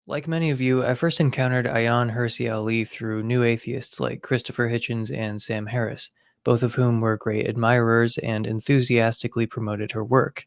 Like many of you, I first encountered Ayaan Hirsi Ali through new atheists like Christopher Hitchens and Sam Harris, both of whom were great admirers and enthusiastically promoted her work.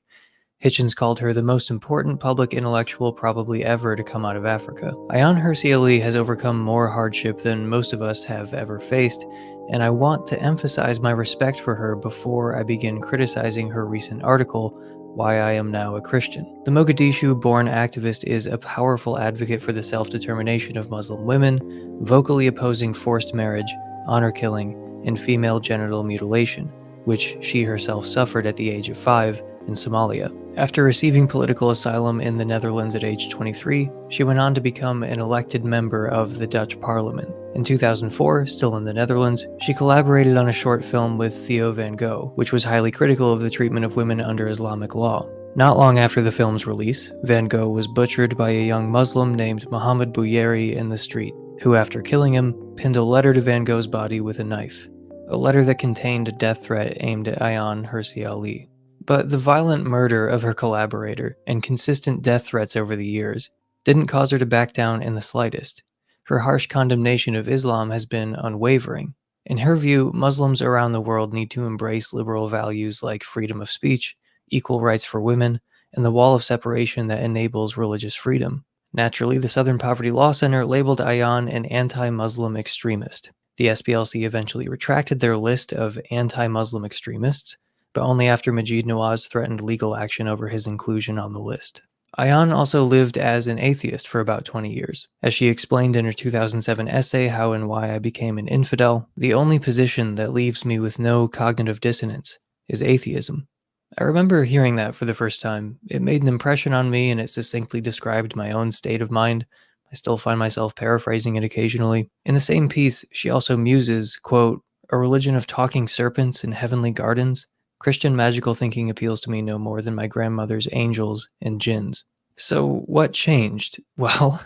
Hitchens called her the most important public intellectual probably ever to come out of Africa. Ayaan Hirsi Ali has overcome more hardship than most of us have ever faced, and I want to emphasize my respect for her before I begin criticizing her recent article, Why I Am Now a Christian. The Mogadishu-born activist is a powerful advocate for the self-determination of Muslim women, vocally opposing forced marriage, honor killing, and female genital mutilation, which she herself suffered at the age of 5 in Somalia. After receiving political asylum in the Netherlands at age 23, she went on to become an elected member of the Dutch parliament. In 2004, still in the Netherlands, she collaborated on a short film with Theo van Gogh, which was highly critical of the treatment of women under Islamic law. Not long after the film's release, Van Gogh was butchered by a young Muslim named Mohammed Bouyeri in the street, who after killing him, pinned a letter to Van Gogh's body with a knife. A letter that contained a death threat aimed at Ayaan Hirsi Ali. But the violent murder of her collaborator and consistent death threats over the years didn't cause her to back down in the slightest. Her harsh condemnation of Islam has been unwavering. In her view, Muslims around the world need to embrace liberal values like freedom of speech, equal rights for women, and the wall of separation that enables religious freedom. Naturally, the Southern Poverty Law Center labeled Ayaan an anti-Muslim extremist. The SPLC eventually retracted their list of anti-Muslim extremists, but only after Majid Nawaz threatened legal action over his inclusion on the list. Ayaan also lived as an atheist for about 20 years. As she explained in her 2007 essay, How and Why I Became an Infidel, the only position that leaves me with no cognitive dissonance is atheism. I remember hearing that for the first time. It made an impression on me and it succinctly described my own state of mind. I still find myself paraphrasing it occasionally. In the same piece, she also muses, quote, a religion of talking serpents in heavenly gardens? Christian magical thinking appeals to me no more than my grandmother's angels and jinns. So what changed? Well,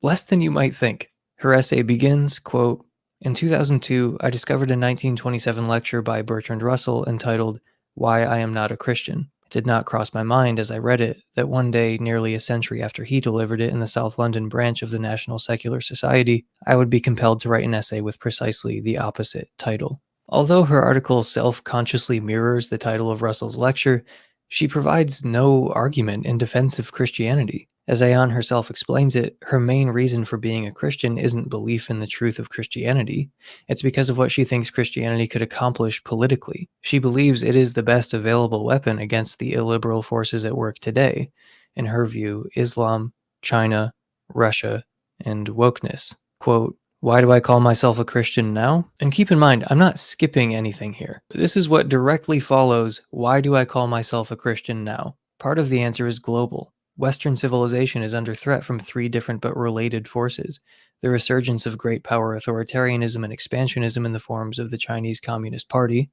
less than you might think. Her essay begins, quote, in 2002, I discovered a 1927 lecture by Bertrand Russell entitled, Why I Am Not a Christian. It did not cross my mind as I read it that one day, nearly a century after he delivered it in the South London branch of the National Secular Society, I would be compelled to write an essay with precisely the opposite title. Although her article self-consciously mirrors the title of Russell's lecture, she provides no argument in defense of Christianity. As Ayaan herself explains it, her main reason for being a Christian isn't belief in the truth of Christianity. It's because of what she thinks Christianity could accomplish politically. She believes it is the best available weapon against the illiberal forces at work today. In her view, Islam, China, Russia, and wokeness. Quote, why do I call myself a Christian now? And keep in mind, I'm not skipping anything here. This is what directly follows, why do I call myself a Christian now? Part of the answer is global. Western civilization is under threat from three different but related forces. The resurgence of great power authoritarianism and expansionism in the forms of the Chinese Communist Party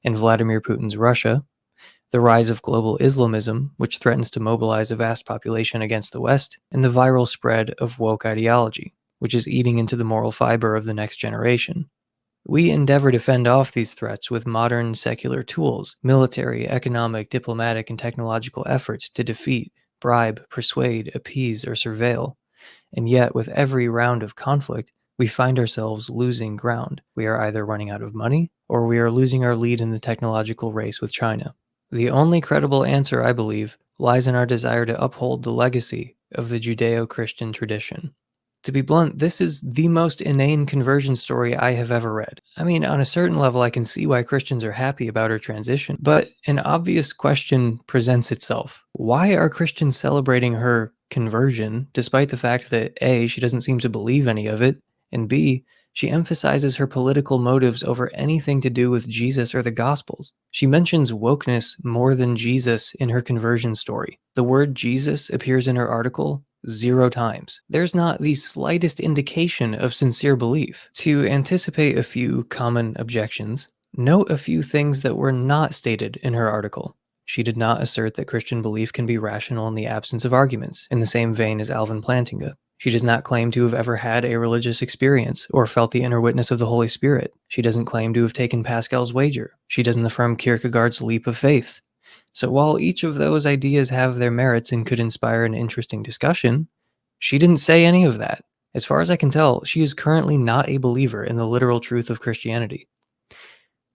and Vladimir Putin's Russia, the rise of global Islamism, which threatens to mobilize a vast population against the West, and the viral spread of woke ideology, which is eating into the moral fiber of the next generation. We endeavor to fend off these threats with modern secular tools, military, economic, diplomatic, and technological efforts to defeat, bribe, persuade, appease, or surveil. And yet, with every round of conflict, we find ourselves losing ground. We are either running out of money, or we are losing our lead in the technological race with China. The only credible answer, I believe, lies in our desire to uphold the legacy of the Judeo-Christian tradition. To be blunt, this is the most inane conversion story I have ever read. I mean, on a certain level, I can see why Christians are happy about her transition, but an obvious question presents itself. Why are Christians celebrating her conversion, despite the fact that A, she doesn't seem to believe any of it, and B, she emphasizes her political motives over anything to do with Jesus or the Gospels? She mentions wokeness more than Jesus in her conversion story. The word Jesus appears in her article 0 times. There's not the slightest indication of sincere belief. To anticipate a few common objections, note a few things that were not stated in her article. She did not assert that Christian belief can be rational in the absence of arguments, in the same vein as Alvin Plantinga. She does not claim to have ever had a religious experience or felt the inner witness of the Holy Spirit. She doesn't claim to have taken Pascal's wager. She doesn't affirm Kierkegaard's leap of faith. So while each of those ideas have their merits and could inspire an interesting discussion, She didn't say any of that. As far as I can tell, she is currently not a believer in the literal truth of Christianity.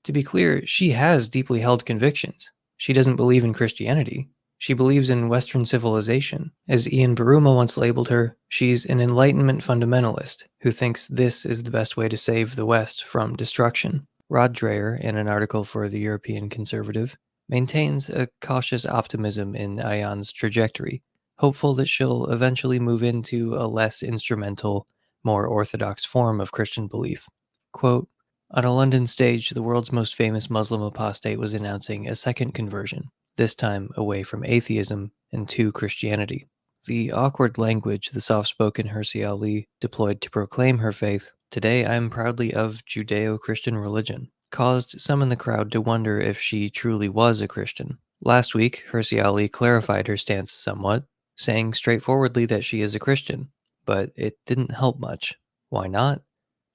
To be clear, she has deeply held convictions. She doesn't believe in Christianity. She believes in Western civilization. As Ian Baruma once labeled her, she's an Enlightenment fundamentalist who thinks this is the best way to save the West from destruction. Rod Dreher, in an article for the European Conservative, maintains a cautious optimism in Ayan's trajectory, hopeful that she'll eventually move into a less instrumental, more orthodox form of Christian belief. Quote, on a London stage, the world's most famous Muslim apostate was announcing a second conversion, this time away from atheism and to Christianity. The awkward language the soft-spoken Hirsi Ali deployed to proclaim her faith, "Today I am proudly of Judeo-Christian religion," caused some in the crowd to wonder if she truly was a Christian. Last week, Hirsi Ali clarified her stance somewhat, saying straightforwardly that she is a Christian, but it didn't help much. Why not?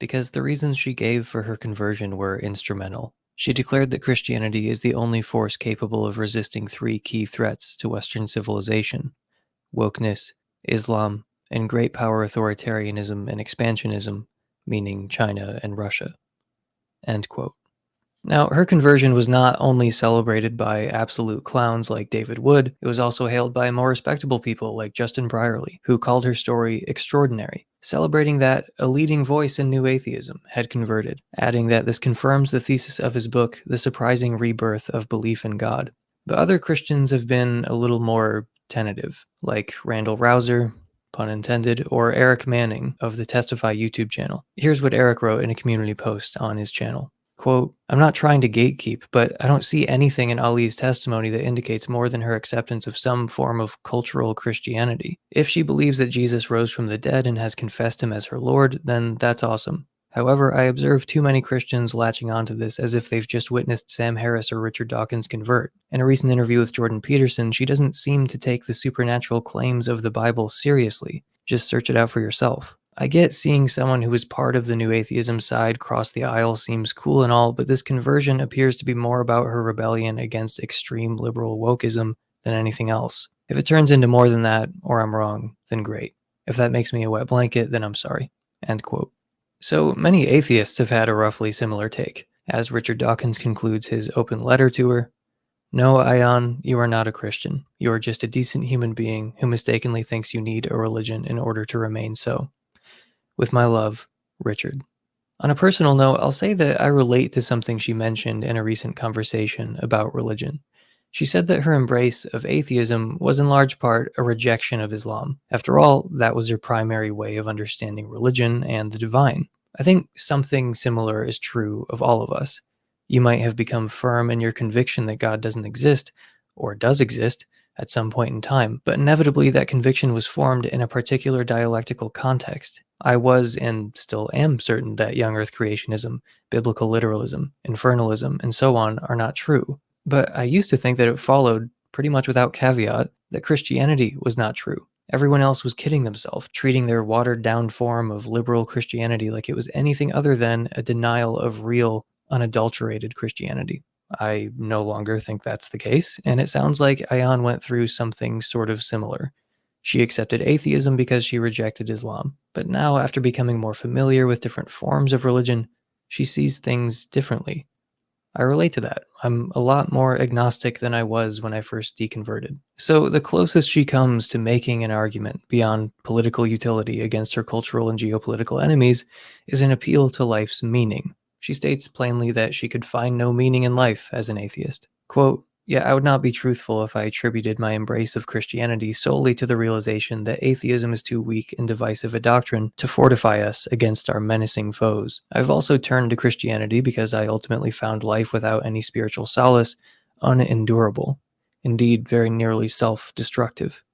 Because the reasons she gave for her conversion were instrumental. She declared that Christianity is the only force capable of resisting three key threats to Western civilization: wokeness, Islam, and great power authoritarianism and expansionism, meaning China and Russia. End quote. Now, her conversion was not only celebrated by absolute clowns like David Wood, it was also hailed by more respectable people like Justin Brierley, who called her story extraordinary, celebrating that a leading voice in New Atheism had converted, adding that this confirms the thesis of his book, The Surprising Rebirth of Belief in God. But other Christians have been a little more tentative, like Randall Rouser, pun intended, or Eric Manning of the Testify YouTube channel. Here's what Eric wrote in a community post on his channel. Quote, I'm not trying to gatekeep, but I don't see anything in Ali's testimony that indicates more than her acceptance of some form of cultural Christianity. If she believes that Jesus rose from the dead and has confessed him as her Lord, then that's awesome. However, I observe too many Christians latching onto this as if they've just witnessed Sam Harris or Richard Dawkins convert. In a recent interview with Jordan Peterson, she doesn't seem to take the supernatural claims of the Bible seriously. Just search it out for yourself. I get seeing someone who is part of the New Atheism side cross the aisle seems cool and all, but this conversion appears to be more about her rebellion against extreme liberal wokeism than anything else. If it turns into more than that, or I'm wrong, then great. If that makes me a wet blanket, then I'm sorry. End quote. So many atheists have had a roughly similar take, as Richard Dawkins concludes his open letter to her. No, Ayaan, you are not a Christian. You are just a decent human being who mistakenly thinks you need a religion in order to remain so. With my love, Richard. On a personal note, I'll say that I relate to something she mentioned in a recent conversation about religion. She said that her embrace of atheism was in large part a rejection of Islam. After all, that was her primary way of understanding religion and the divine. I think something similar is true of all of us. You might have become firm in your conviction that God doesn't exist, or does exist, at some point in time, but inevitably that conviction was formed in a particular dialectical context. I was and still am certain that young earth creationism, biblical literalism, infernalism, and so on are not true. But I used to think that it followed, pretty much without caveat, that Christianity was not true. Everyone else was kidding themselves, treating their watered-down form of liberal Christianity like it was anything other than a denial of real, unadulterated Christianity. I no longer think that's the case, and it sounds like Ayaan went through something sort of similar. She accepted atheism because she rejected Islam, but now, after becoming more familiar with different forms of religion, she sees things differently. I relate to that. I'm a lot more agnostic than I was when I first deconverted. So the closest she comes to making an argument beyond political utility against her cultural and geopolitical enemies is an appeal to life's meaning. She states plainly that she could find no meaning in life as an atheist. Quote, yeah, I would not be truthful if I attributed my embrace of Christianity solely to the realization that atheism is too weak and divisive a doctrine to fortify us against our menacing foes. I've also turned to Christianity because I ultimately found life without any spiritual solace unendurable, indeed very nearly self-destructive.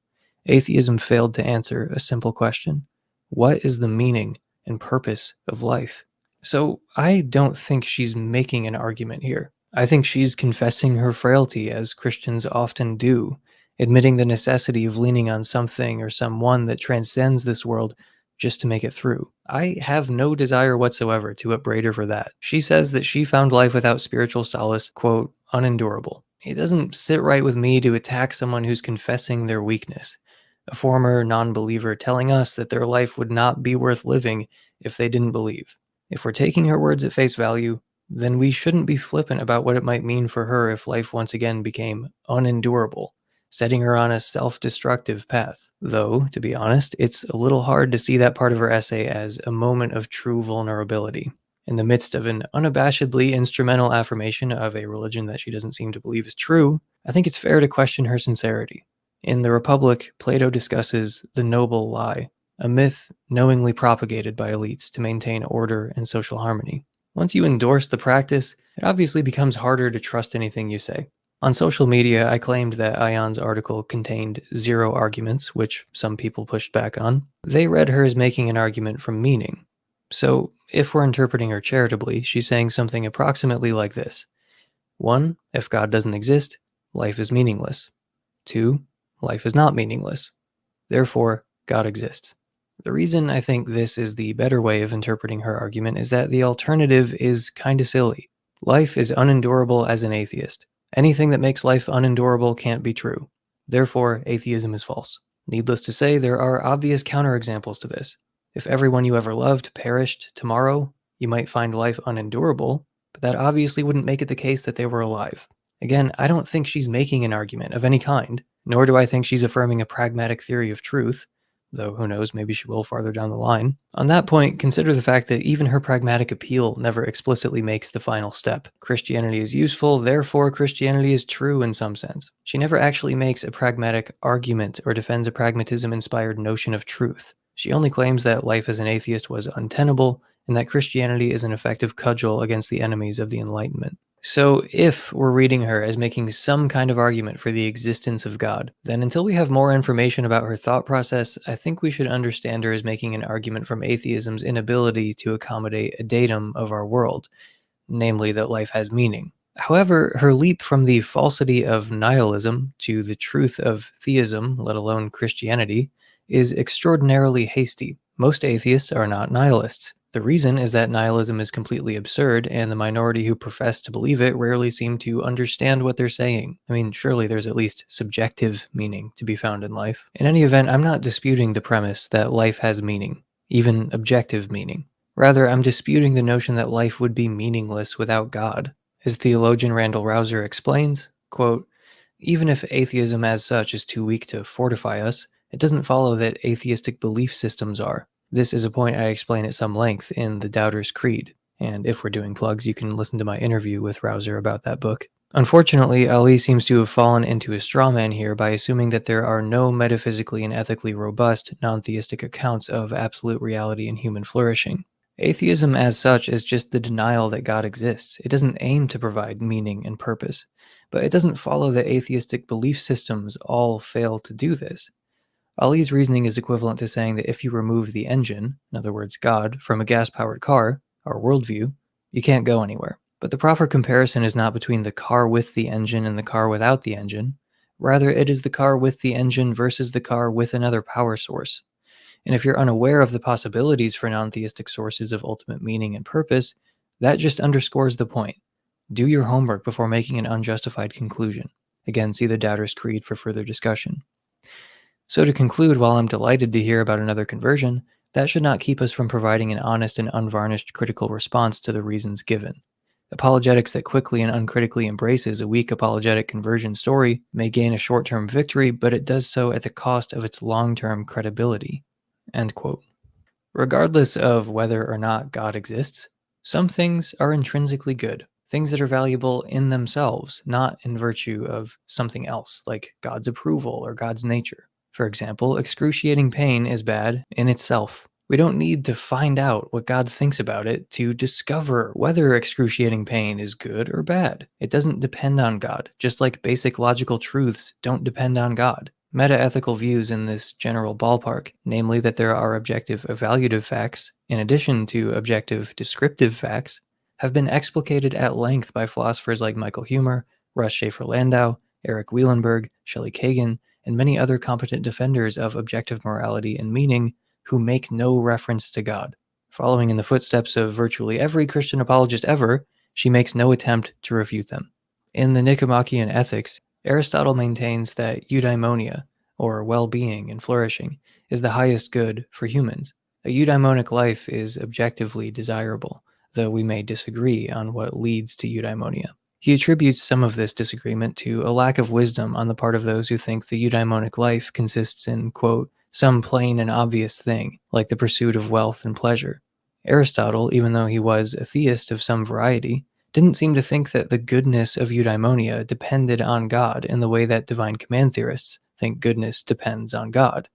Atheism failed to answer a simple question: what is the meaning and purpose of life? So I don't think she's making an argument here. I think she's confessing her frailty, as Christians often do, admitting the necessity of leaning on something or someone that transcends this world just to make it through. I have no desire whatsoever to upbraid her for that. She says that she found life without spiritual solace, quote, unendurable. It doesn't sit right with me to attack someone who's confessing their weakness. a former non-believer telling us that their life would not be worth living if they didn't believe. If we're taking her words at face value, then we shouldn't be flippant about what it might mean for her if life once again became unendurable, setting her on a self-destructive path. Though, to be honest, it's a little hard to see that part of her essay as a moment of true vulnerability. In the midst of an unabashedly instrumental affirmation of a religion that she doesn't seem to believe is true, I think it's fair to question her sincerity. In The Republic, Plato discusses the noble lie, a myth knowingly propagated by elites to maintain order and social harmony. Once you endorse the practice, it obviously becomes harder to trust anything you say. On social media, I claimed that Ayan's article contained zero arguments, which some people pushed back on. They read her as making an argument from meaning. So, if we're interpreting her charitably, she's saying something approximately like this. 1. If God doesn't exist, life is meaningless. 2. Life is not meaningless. Therefore, God exists. The reason I think this is the better way of interpreting her argument is that the alternative is kinda silly. Life is unendurable as an atheist. Anything that makes life unendurable can't be true. Therefore, atheism is false. Needless to say, there are obvious counterexamples to this. If everyone you ever loved perished tomorrow, you might find life unendurable, but that obviously wouldn't make it the case that they were alive. Again, I don't think she's making an argument of any kind, nor do I think she's affirming a pragmatic theory of truth, though who knows, maybe she will farther down the line. On that point, consider the fact that even her pragmatic appeal never explicitly makes the final step. Christianity is useful, therefore Christianity is true in some sense. She never actually makes a pragmatic argument or defends a pragmatism-inspired notion of truth. She only claims that life as an atheist was untenable, and that Christianity is an effective cudgel against the enemies of the Enlightenment. So, if we're reading her as making some kind of argument for the existence of God, then until we have more information about her thought process, I think we should understand her as making an argument from atheism's inability to accommodate a datum of our world, namely that life has meaning. However, her leap from the falsity of nihilism to the truth of theism, let alone Christianity, is extraordinarily hasty. Most atheists are not nihilists. The reason is that nihilism is completely absurd, and the minority who profess to believe it rarely seem to understand what they're saying. I mean, surely there's at least subjective meaning to be found in life. In any event, I'm not disputing the premise that life has meaning, even objective meaning. Rather, I'm disputing the notion that life would be meaningless without God. As theologian Randall Rouser explains, quote, even if atheism as such is too weak to fortify us, it doesn't follow that atheistic belief systems are. This is a point I explain at some length in The Doubter's Creed, and if we're doing plugs, you can listen to my interview with Rouser about that book. Unfortunately, Ali seems to have fallen into a straw man here by assuming that there are no metaphysically and ethically robust, non-theistic accounts of absolute reality and human flourishing. Atheism as such is just the denial that God exists. It doesn't aim to provide meaning and purpose. But it doesn't follow that atheistic belief systems all fail to do this. Ali's reasoning is equivalent to saying that if you remove the engine, in other words, God, from a gas-powered car, our worldview, you can't go anywhere. But the proper comparison is not between the car with the engine and the car without the engine. Rather, it is the car with the engine versus the car with another power source. And if you're unaware of the possibilities for non-theistic sources of ultimate meaning and purpose, that just underscores the point. Do your homework before making an unjustified conclusion. Again, see the Doubter's Creed for further discussion. So to conclude, while I'm delighted to hear about another conversion, that should not keep us from providing an honest and unvarnished critical response to the reasons given. Apologetics that quickly and uncritically embraces a weak apologetic conversion story may gain a short-term victory, but it does so at the cost of its long-term credibility. End quote. Regardless of whether or not God exists, some things are intrinsically good, things that are valuable in themselves, not in virtue of something else, like God's approval or God's nature. For example, excruciating pain is bad in itself. We don't need to find out what God thinks about it to discover whether excruciating pain is good or bad. It doesn't depend on God, just like basic logical truths don't depend on God. Meta-ethical views in this general ballpark, namely that there are objective evaluative facts, in addition to objective descriptive facts, have been explicated at length by philosophers like Michael Huemer, Russ Schaefer-Landau, Eric Wielenberg, Shelley Kagan, and many other competent defenders of objective morality and meaning who make no reference to God. Following in the footsteps of virtually every Christian apologist ever, she makes no attempt to refute them. In the Nicomachean Ethics, Aristotle maintains that eudaimonia, or well-being and flourishing, is the highest good for humans. A eudaimonic life is objectively desirable, though we may disagree on what leads to eudaimonia. He attributes some of this disagreement to a lack of wisdom on the part of those who think the eudaimonic life consists in, quote, some plain and obvious thing, like the pursuit of wealth and pleasure. Aristotle, even though he was a theist of some variety, didn't seem to think that the goodness of eudaimonia depended on God in the way that divine command theorists think goodness depends on God.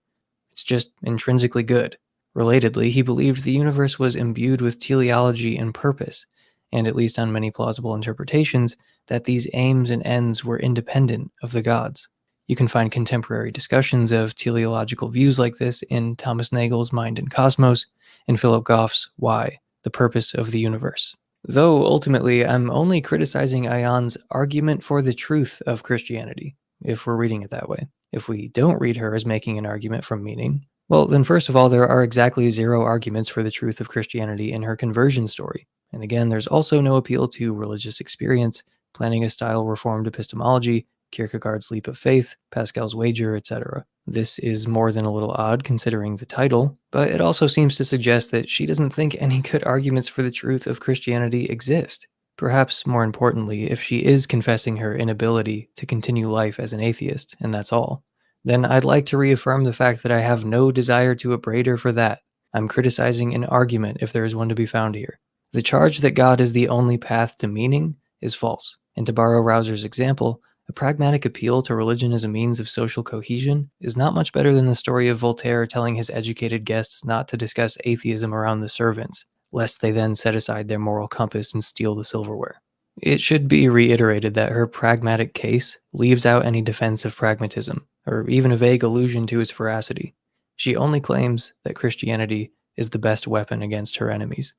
It's just intrinsically good. Relatedly, he believed the universe was imbued with teleology and purpose, and at least on many plausible interpretations, that these aims and ends were independent of the gods. You can find contemporary discussions of teleological views like this in Thomas Nagel's Mind and Cosmos and Philip Goff's Why, the Purpose of the Universe. Though ultimately, I'm only criticizing Ayaan's argument for the truth of Christianity, if we're reading it that way. If we don't read her as making an argument from meaning, well, then first of all, there are exactly 0 arguments for the truth of Christianity in her conversion story. And again, there's also no appeal to religious experience, planning a style reformed epistemology, Kierkegaard's leap of faith, Pascal's wager, etc. This is more than a little odd considering the title, but it also seems to suggest that she doesn't think any good arguments for the truth of Christianity exist. Perhaps more importantly, if she is confessing her inability to continue life as an atheist, and that's all, then I'd like to reaffirm the fact that I have no desire to upbraid her for that. I'm criticizing an argument if there is one to be found here. The charge that God is the only path to meaning is false, and to borrow Rausser's example, a pragmatic appeal to religion as a means of social cohesion is not much better than the story of Voltaire telling his educated guests not to discuss atheism around the servants, lest they then set aside their moral compass and steal the silverware. It should be reiterated that her pragmatic case leaves out any defense of pragmatism, or even a vague allusion to its veracity. She only claims that Christianity is the best weapon against her enemies.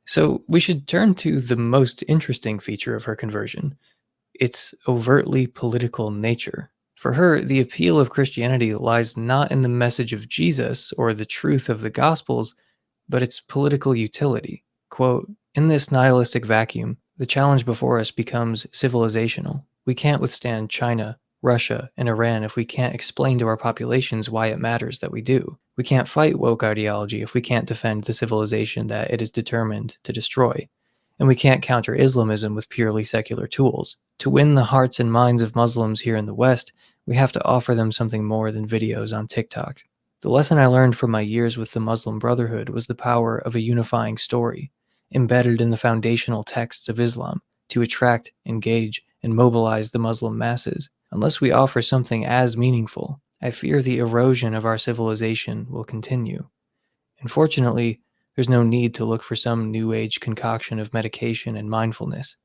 So we should turn to the most interesting feature of her conversion, its overtly political nature. For her, the appeal of Christianity lies not in the message of Jesus or the truth of the Gospels, but its political utility. Quote, in this nihilistic vacuum, the challenge before us becomes civilizational. We can't withstand China, Russia, and Iran if we can't explain to our populations why it matters that we do. We can't fight woke ideology if we can't defend the civilization that it is determined to destroy. And we can't counter Islamism with purely secular tools. To win the hearts and minds of Muslims here in the West, we have to offer them something more than videos on TikTok. The lesson I learned from my years with the Muslim Brotherhood was the power of a unifying story, embedded in the foundational texts of Islam, to attract, engage, and mobilize the Muslim masses. Unless we offer something as meaningful, I fear the erosion of our civilization will continue. Unfortunately, there's no need to look for some new age concoction of medication and mindfulness.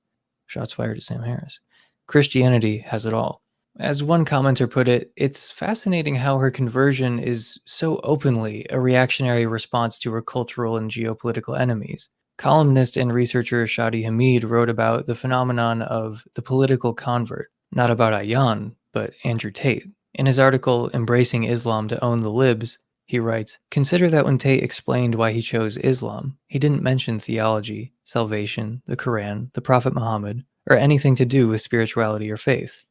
Shots fired at Sam Harris. Christianity has it all. As one commenter put it, it's fascinating how her conversion is so openly a reactionary response to her cultural and geopolitical enemies. Columnist and researcher Shadi Hamid wrote about the phenomenon of the political convert, not about Ayaan, but Andrew Tate. In his article, Embracing Islam to Own the Libs, he writes, consider that when Tate explained why he chose Islam, he didn't mention theology, salvation, the Quran, the Prophet Muhammad, or anything to do with spirituality or faith.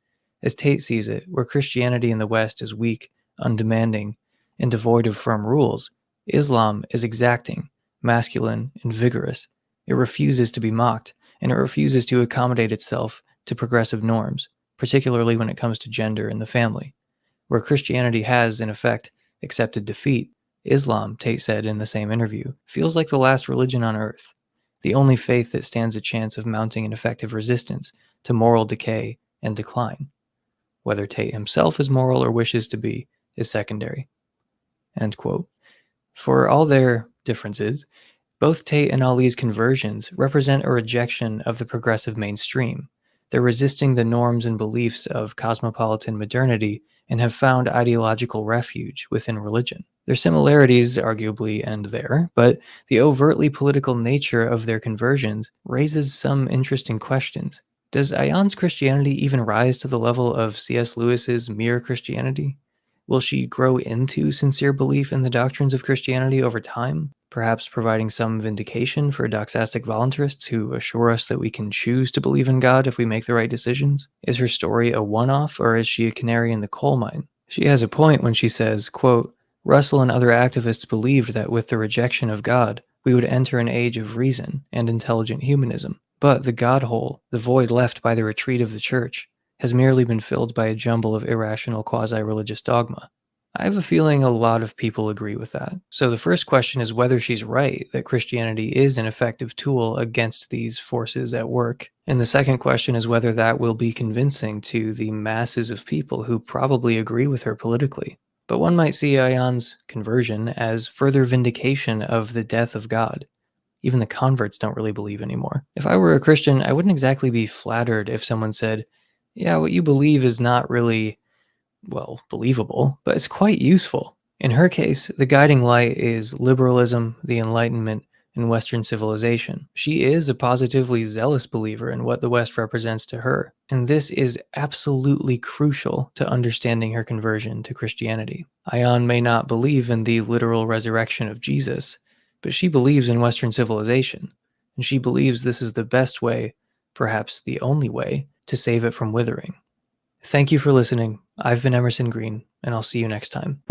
As Tate sees it, where Christianity in the West is weak, undemanding, and devoid of firm rules, Islam is exacting, masculine, and vigorous. It refuses to be mocked, and it refuses to accommodate itself to progressive norms, particularly when it comes to gender and the family. Where Christianity has, in effect, accepted defeat, Islam, Tate said in the same interview, feels like the last religion on earth, the only faith that stands a chance of mounting an effective resistance to moral decay and decline. Whether Tate himself is moral or wishes to be is secondary. End quote. For all their differences, both Tate and Ali's conversions represent a rejection of the progressive mainstream. They're resisting the norms and beliefs of cosmopolitan modernity and have found ideological refuge within religion. Their similarities arguably end there, but the overtly political nature of their conversions raises some interesting questions. Does Ayaan's Christianity even rise to the level of C.S. Lewis's Mere Christianity? Will she grow into sincere belief in the doctrines of Christianity over time? perhaps providing some vindication for doxastic voluntarists who assure us that we can choose to believe in God if we make the right decisions? Is her story a one-off, or is she a canary in the coal mine? She has a point when she says, quote, Russell and other activists believed that with the rejection of God, we would enter an age of reason and intelligent humanism. But the God hole, the void left by the retreat of the church, has merely been filled by a jumble of irrational quasi-religious dogma. I have a feeling a lot of people agree with that. So the first question is whether she's right that Christianity is an effective tool against these forces at work. And the second question is whether that will be convincing to the masses of people who probably agree with her politically. But one might see Ayaan's conversion as further vindication of the death of God. Even the converts don't really believe anymore. If I were a Christian, I wouldn't exactly be flattered if someone said, yeah, what you believe is not really, well, believable, but it's quite useful. In her case, the guiding light is liberalism, the Enlightenment, and Western civilization. She is a positively zealous believer in what the West represents to her, and this is absolutely crucial to understanding her conversion to Christianity. Ayaan may not believe in the literal resurrection of Jesus, but she believes in Western civilization, and she believes this is the best way, perhaps the only way, to save it from withering. Thank you for listening. I've been Emerson Green, and I'll see you next time.